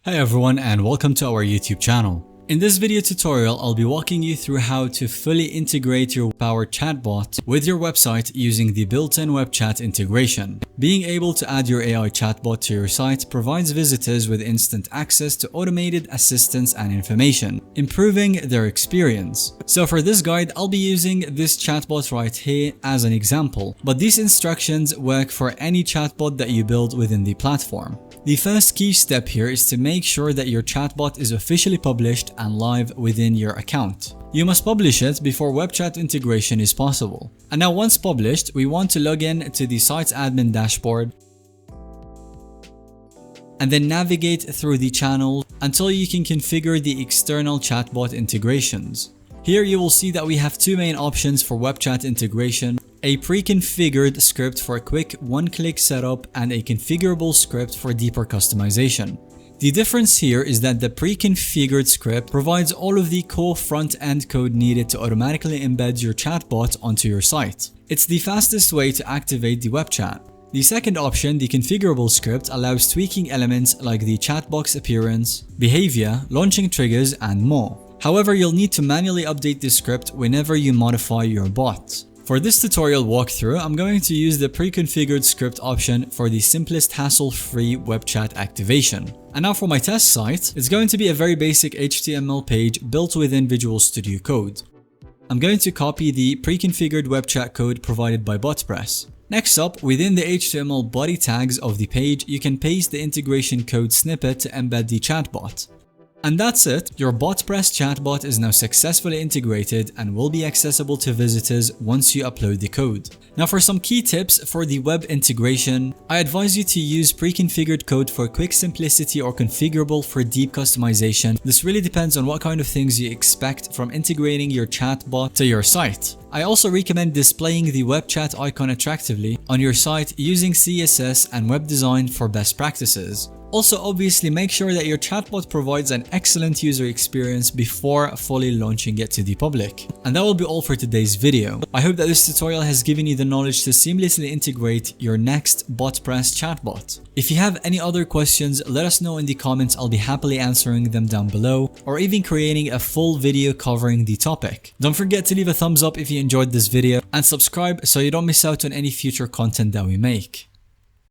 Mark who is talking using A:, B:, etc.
A: Hi everyone and welcome to our YouTube channel. In this video tutorial, I'll be walking you through how to fully integrate your Power chatbot with your website using the built-in web chat integration. Being able to add your AI chatbot to your site provides visitors with instant access to automated assistance and information, improving their experience. So for this guide, I'll be using this chatbot right here as an example, but these instructions work for any chatbot that you build within the platform. The first key step here is to make sure that your chatbot is officially published and live within your account. You must publish it before web chat integration is possible. And now once published, we want to log in to the site's admin dashboard and then navigate through the channel until you can configure the external chatbot integrations. Here you will see that we have two main options for web chat integration: a pre-configured script for a quick one-click setup and a configurable script for deeper customization. The difference here is that the pre-configured script provides all of the core front-end code needed to automatically embed your chatbot onto your site. It's the fastest way to activate the web chat. The second option, the configurable script, allows tweaking elements like the chat box appearance, behavior, launching triggers, and more. However, you'll need to manually update this script whenever you modify your bot. For this tutorial walkthrough, I'm going to use the pre-configured script option for the simplest hassle-free web chat activation. And now for my test site, it's going to be a very basic HTML page built within Visual Studio Code. I'm going to copy the pre-configured web chat code provided by Botpress. Next up, within the HTML body tags of the page, you can paste the integration code snippet to embed the chatbot. And that's it, your Botpress chatbot is now successfully integrated and will be accessible to visitors once you upload the code. Now for some key tips for the web integration, I advise you to use pre-configured code for quick simplicity or configurable for deep customization. This really depends on what kind of things you expect from integrating your chatbot to your site. I also recommend displaying the web chat icon attractively on your site using CSS and web design for best practices. Also, obviously make sure that your chatbot provides an excellent user experience before fully launching it to the public. And that will be all for today's video. I hope that this tutorial has given you the knowledge to seamlessly integrate your next Botpress chatbot. If you have any other questions, let us know in the comments. I'll be happily answering them down below, or even creating a full video covering the topic. Don't forget to leave a thumbs up if you enjoyed this video and subscribe so you don't miss out on any future content that we make.